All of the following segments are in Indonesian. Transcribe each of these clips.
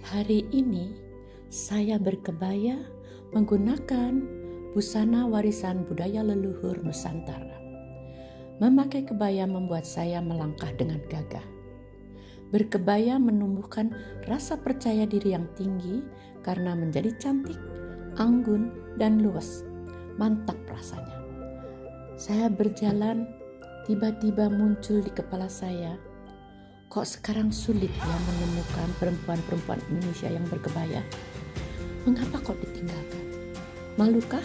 Hari ini saya berkebaya menggunakan busana warisan budaya leluhur Nusantara. Memakai kebaya membuat saya melangkah dengan gagah. Berkebaya menumbuhkan rasa percaya diri yang tinggi karena menjadi cantik, anggun, dan luas. Mantap rasanya. Saya berjalan, tiba-tiba muncul di kepala saya, kok sekarang sulit ya menemukan perempuan-perempuan Indonesia yang berkebaya? Mengapa kok ditinggalkan? Malukah?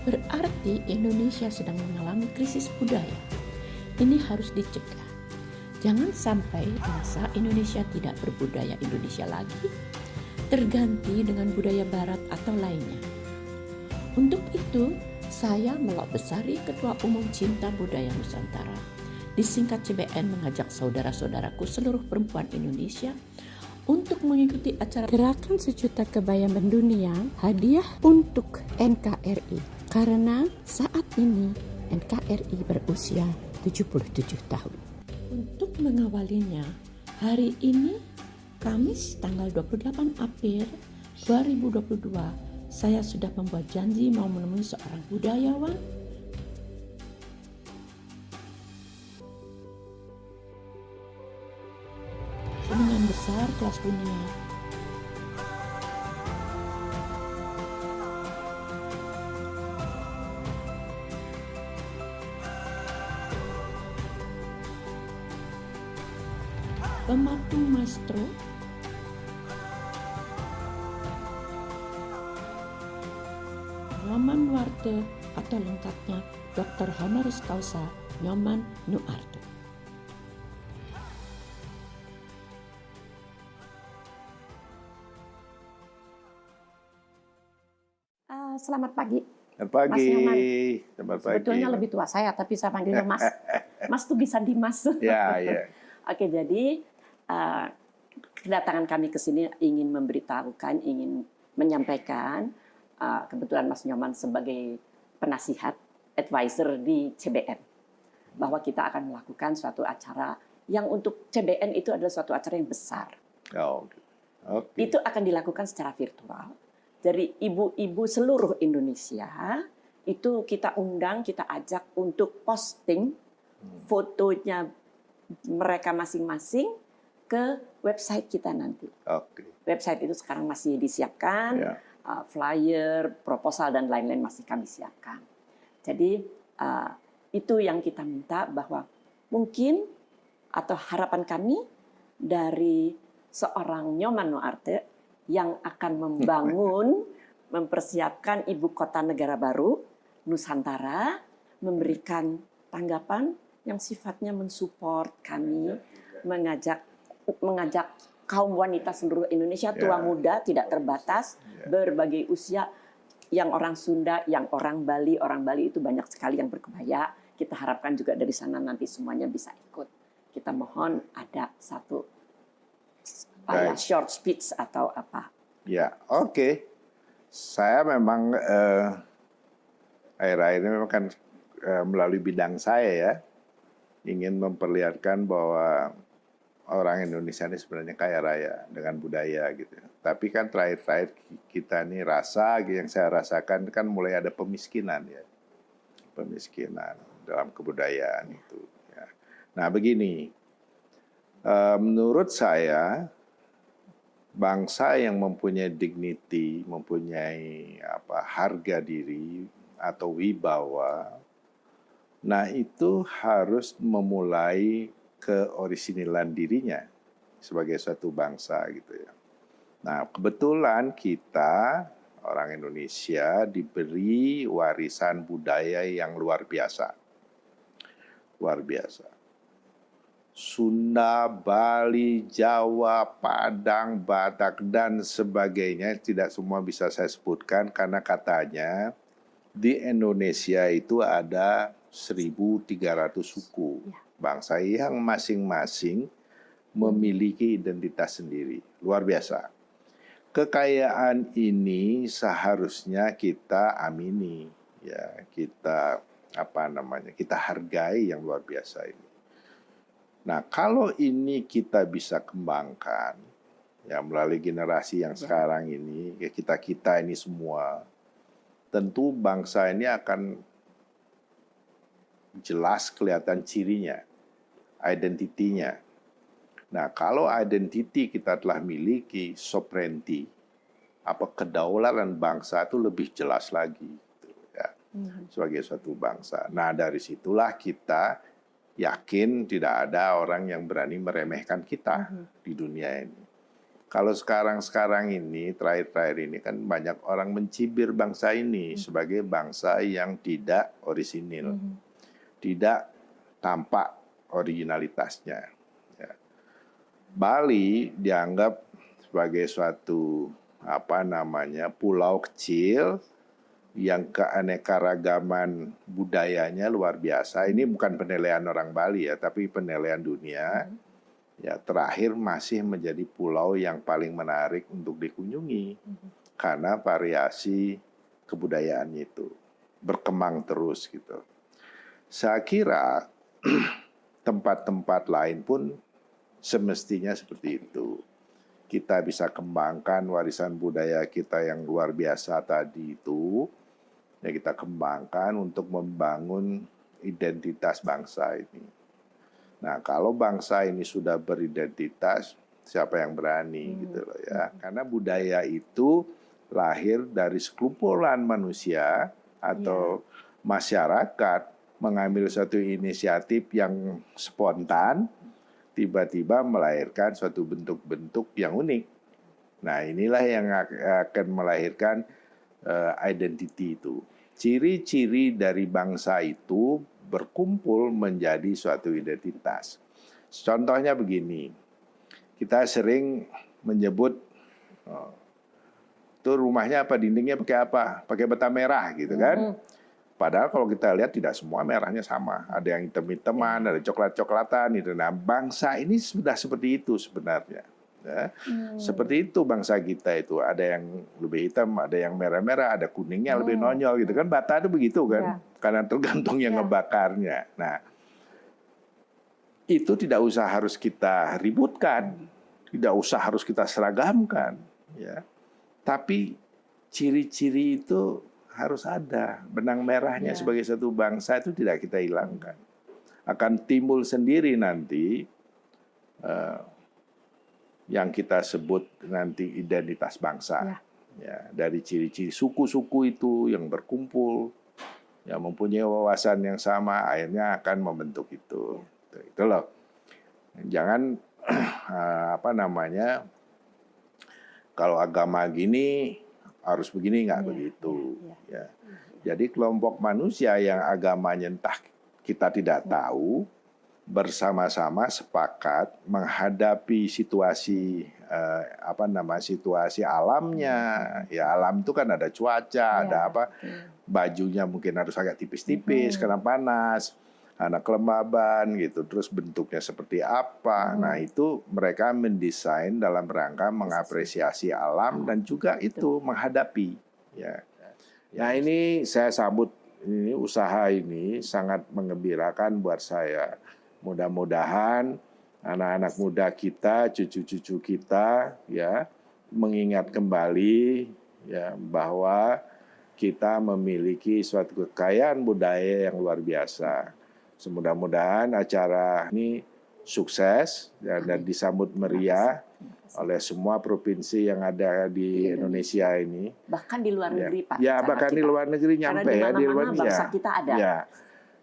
Berarti Indonesia sedang mengalami krisis budaya. Ini harus dicegah. Jangan sampai masa Indonesia tidak berbudaya Indonesia lagi, terganti dengan budaya barat atau lainnya. Untuk itu, saya Melok Besari, Ketua Umum Cinta Budaya Nusantara, disingkat CBN, mengajak saudara-saudaraku seluruh perempuan Indonesia untuk mengikuti acara Gerakan Sejuta Kebaya Mendunia Hadiah untuk NKRI. Karena saat ini NKRI berusia 77 tahun. Untuk mengawalinya, hari ini Kamis tanggal 28 April 2022, saya sudah membuat janji mau menemui seorang budayawan seniman besar kelas dunia. Pematung maestro Nyoman Nuarte atau lengkapnya Dr. Honoris Causa Nyoman Nuarte. Selamat pagi. Selamat pagi. Mas Nyoman. Selamat pagi. Sebetulnya lebih tua saya, tapi saya panggilnya Mas. Mas tuh bisa Dimas. Ya. Oke, jadi kedatangan kami ke sini ingin memberitahukan, ingin menyampaikan, kebetulan Mas Nyoman sebagai penasihat, advisor di CBN, bahwa kita akan melakukan suatu acara yang untuk CBN itu adalah suatu acara yang besar. Okay. Itu akan dilakukan secara virtual. Dari ibu-ibu seluruh Indonesia, itu kita undang, kita ajak untuk posting fotonya mereka masing-masing ke website kita nanti. Okay. Website itu sekarang masih disiapkan, flyer, proposal, dan lain-lain masih kami siapkan. Jadi itu yang kita minta, bahwa mungkin atau harapan kami dari seorang Nyoman Nuarte yang akan membangun, mempersiapkan ibu kota negara baru, Nusantara, memberikan tanggapan yang sifatnya mensupport kami, mengajak kaum wanita seluruh Indonesia, tua muda, tidak terbatas, berbagai usia, yang orang Sunda, yang orang Bali itu banyak sekali yang berkebaya. Kita harapkan juga dari sana nanti semuanya bisa ikut. Kita mohon ada satu short speech atau apa. Ya, oke. Saya memang akhir-akhir ini memang kan melalui bidang saya ya, ingin memperlihatkan bahwa orang Indonesia ini sebenarnya kaya raya dengan budaya gitu. Tapi kan terakhir-terakhir kita ini yang saya rasakan kan mulai ada pemiskinan ya. Pemiskinan dalam kebudayaan itu. Ya. Nah begini, menurut saya bangsa yang mempunyai dignity, mempunyai harga diri atau wibawa, nah itu harus memulai keorisinilan dirinya sebagai suatu bangsa gitu ya. Nah kebetulan kita orang Indonesia diberi warisan budaya yang luar biasa. Luar biasa. Sunda, Bali, Jawa, Padang, Batak, dan sebagainya. Tidak semua bisa saya sebutkan karena katanya di Indonesia itu ada 1.300 suku. Bangsa yang masing-masing memiliki identitas sendiri. Luar biasa. Kekayaan ini seharusnya kita amini. Ya, kita hargai yang luar biasa ini. Nah, kalau ini kita bisa kembangkan, ya melalui generasi yang sekarang ini, ya kita ini semua, tentu bangsa ini akan jelas kelihatan cirinya, identitinya. Nah, kalau identiti kita telah miliki, sovereignty, apa kedaulatan bangsa itu lebih jelas lagi, gitu, ya, sebagai suatu bangsa. Nah, dari situlah kita yakin tidak ada orang yang berani meremehkan kita di dunia ini. Kalau sekarang ini, terakhir-terakhir ini kan banyak orang mencibir bangsa ini sebagai bangsa yang tidak orisinil, tidak tampak originalitasnya. Ya. Bali dianggap sebagai suatu pulau kecil yang keanekaragaman budayanya luar biasa. Ini bukan penilaian orang Bali ya, tapi penilaian dunia. Ya, terakhir masih menjadi pulau yang paling menarik untuk dikunjungi karena variasi kebudayaannya itu berkembang terus gitu. Saya kira tempat-tempat lain pun semestinya seperti itu. Kita bisa kembangkan warisan budaya kita yang luar biasa tadi itu, ya kita kembangkan untuk membangun identitas bangsa ini. Nah, kalau bangsa ini sudah beridentitas, siapa yang berani gitu loh ya. Karena budaya itu lahir dari sekumpulan manusia atau masyarakat mengambil suatu inisiatif yang spontan, tiba-tiba melahirkan suatu bentuk-bentuk yang unik. Nah, inilah yang akan melahirkan identity itu. Ciri-ciri dari bangsa itu berkumpul menjadi suatu identitas. Contohnya begini, kita sering menyebut, itu rumahnya apa, dindingnya pakai apa? Pakai bata merah gitu kan. Padahal kalau kita lihat tidak semua merahnya sama. Ada yang hitam-hitaman, ada coklat-coklatan. Gitu. Nah, bangsa ini sudah seperti itu sebenarnya. Ya. Seperti itu bangsa kita itu. Ada yang lebih hitam, ada yang merah-merah, ada kuningnya lebih nonyol gitu kan. Bata itu begitu kan. Karena tergantung yang ngebakarnya. Nah, itu tidak usah harus kita ributkan. Tidak usah harus kita seragamkan. Ya. Tapi ciri-ciri itu harus ada. Benang merahnya sebagai satu bangsa itu tidak kita hilangkan. Akan timbul sendiri nanti yang kita sebut nanti identitas bangsa. Ya, dari ciri-ciri suku-suku itu yang berkumpul, yang mempunyai wawasan yang sama, akhirnya akan membentuk itu. Itu loh. Jangan kalau agama gini harus begini, nggak begitu. Ya. Jadi kelompok manusia yang agamanya entah kita tidak tahu, bersama-sama sepakat menghadapi situasi situasi alamnya. Ya, alam itu kan ada cuaca, ada apa, bajunya mungkin harus agak tipis-tipis karena panas, anak kelembaban gitu, terus bentuknya seperti apa. Nah, itu mereka mendesain dalam rangka mengapresiasi alam dan juga itu menghadapi. Ya. Nah, ini saya sambut, ini usaha ini sangat mengembirakan buat saya. Mudah-mudahan anak-anak muda kita, cucu-cucu kita ya mengingat kembali ya bahwa kita memiliki suatu kekayaan budaya yang luar biasa. Semudah-mudahan acara ini sukses dan disambut meriah oleh semua provinsi yang ada di Indonesia ini. Bahkan di luar negeri, Pak. Ya, bahkan di luar negeri nyampe ya, di luar negeri. Bangsa kita ada. Ya.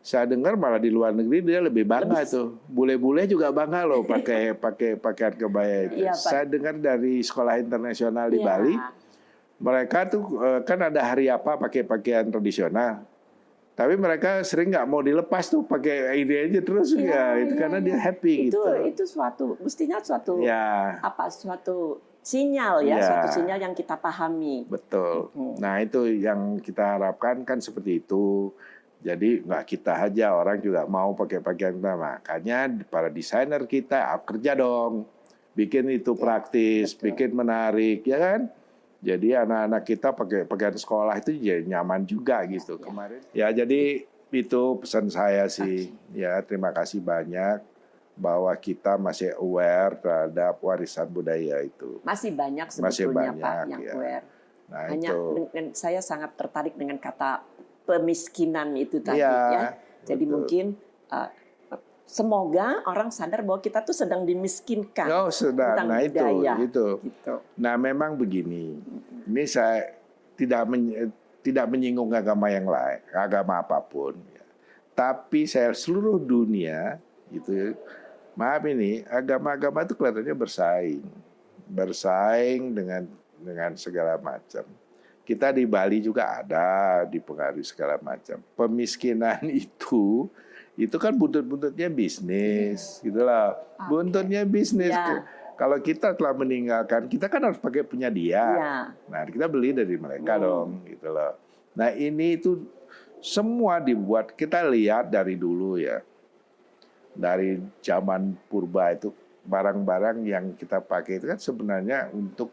Saya dengar malah di luar negeri dia lebih bangga tuh. Bule-bule juga bangga loh pakai pakaian kebaya itu. Saya dengar dari sekolah internasional di Bali, mereka tuh kan ada hari apa pakai pakaian tradisional. Tapi mereka sering nggak mau dilepas tuh, pakai ini aja terus itu karena dia happy gitu. Itu mestinya suatu sinyal suatu sinyal yang kita pahami. Betul. Nah, itu yang kita harapkan kan seperti itu. Jadi nggak kita aja, orang juga mau pakai pakaian kita. Makanya para desainer kita kerja dong, bikin itu praktis, bikin menarik, ya kan? Jadi anak-anak kita pakai pakaian sekolah itu jadi nyaman juga gitu. Kemarin ya, jadi itu pesan saya sih. Ya, terima kasih banyak bahwa kita masih aware terhadap warisan budaya itu. Masih banyak Masih sebetulnya banyak, Pak yang ya. aware. Nah, Hanya itu. saya sangat tertarik dengan kata pemiskinan itu tadi Iya, ya. Jadi betul. mungkin semoga orang sadar bahwa kita tuh sedang dimiskinkan Oh, sudah. tentang Nah, budaya. itu. Gitu. Nah, memang begini. Ini saya tidak menyinggung agama yang lain, agama apapun. Tapi saya seluruh dunia itu, maaf ini, agama-agama itu kelihatannya bersaing dengan segala macam. Kita di Bali juga ada dipengaruhi segala macam. Pemiskinan itu kan buntut-buntutnya bisnis, gitulah. Buntutnya bisnis. Ya. Kalau kita telah meninggalkan, kita kan harus pakai punya dia. Ya. Nah, kita beli dari mereka dong, gitu loh. Nah, ini itu semua dibuat, kita lihat dari dulu ya. Dari zaman purba itu, barang-barang yang kita pakai itu kan sebenarnya untuk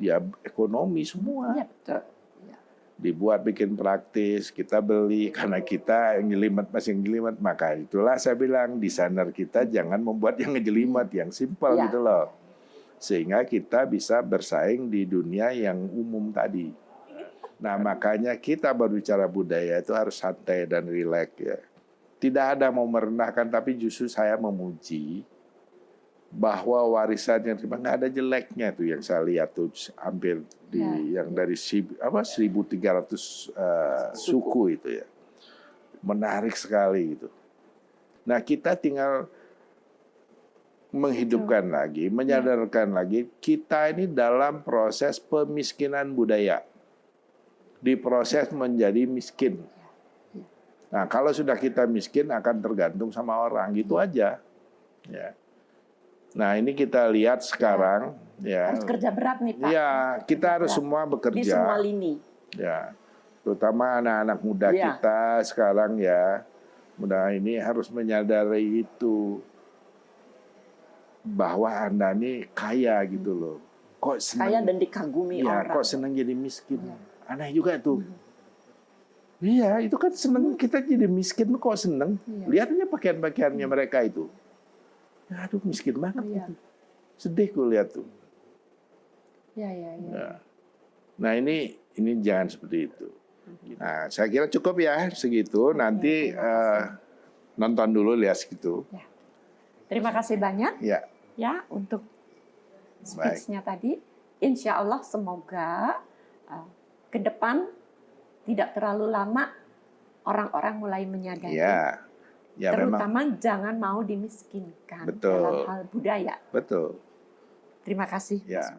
ya ekonomi semua. Ya, betul. Ya. Dibuat bikin praktis, kita beli karena kita ngelimat masih ngelimat, maka itulah saya bilang desainer kita jangan membuat yang ngejelimet, yang simpel Ya. gitu loh. Sehingga kita bisa bersaing di dunia yang umum tadi. Nah, makanya kita berbicara budaya itu harus santai dan rileks ya. Tidak ada mau merendahkan, tapi justru saya memuji bahwa warisan yang nggak ada jeleknya tuh yang saya lihat tuh hampir di yang dari 1.300 suku itu ya. Menarik sekali itu. Nah, kita tinggal menghidupkan lagi, menyadarkan lagi kita ini dalam proses pemiskinan budaya. Diproses menjadi miskin. Nah, kalau sudah kita miskin akan tergantung sama orang, gitu aja. Ya. Nah, ini kita lihat sekarang. Ya. Harus kerja berat nih Pak. Ya, kita harus berat. semua bekerja. Di semua lini. Ya, terutama anak-anak muda kita sekarang ya, muda ini harus menyadari itu bahwa Anda ini kaya gitu loh. Kok senang? Kaya dan dikagumi ya, orang. kok senang jadi miskin? Aneh juga tuh. Iya, itu kan seneng kita jadi miskin kok seneng. Lihat aja pakaian-pakaiannya mereka itu. Aduh, miskin banget gitu. Sedih gue lihat tuh. Ya. Nah, ini jangan seperti itu. Nah, saya kira cukup ya segitu. Nanti nonton dulu lihat segitu. Ya. Terima kasih banyak ya untuk speech-nya tadi. Insya Allah semoga ke depan tidak terlalu lama orang-orang mulai menyadari. Ya, terutama memang. jangan mau dimiskinkan Betul. dalam hal budaya. Betul. Terima kasih. Ya.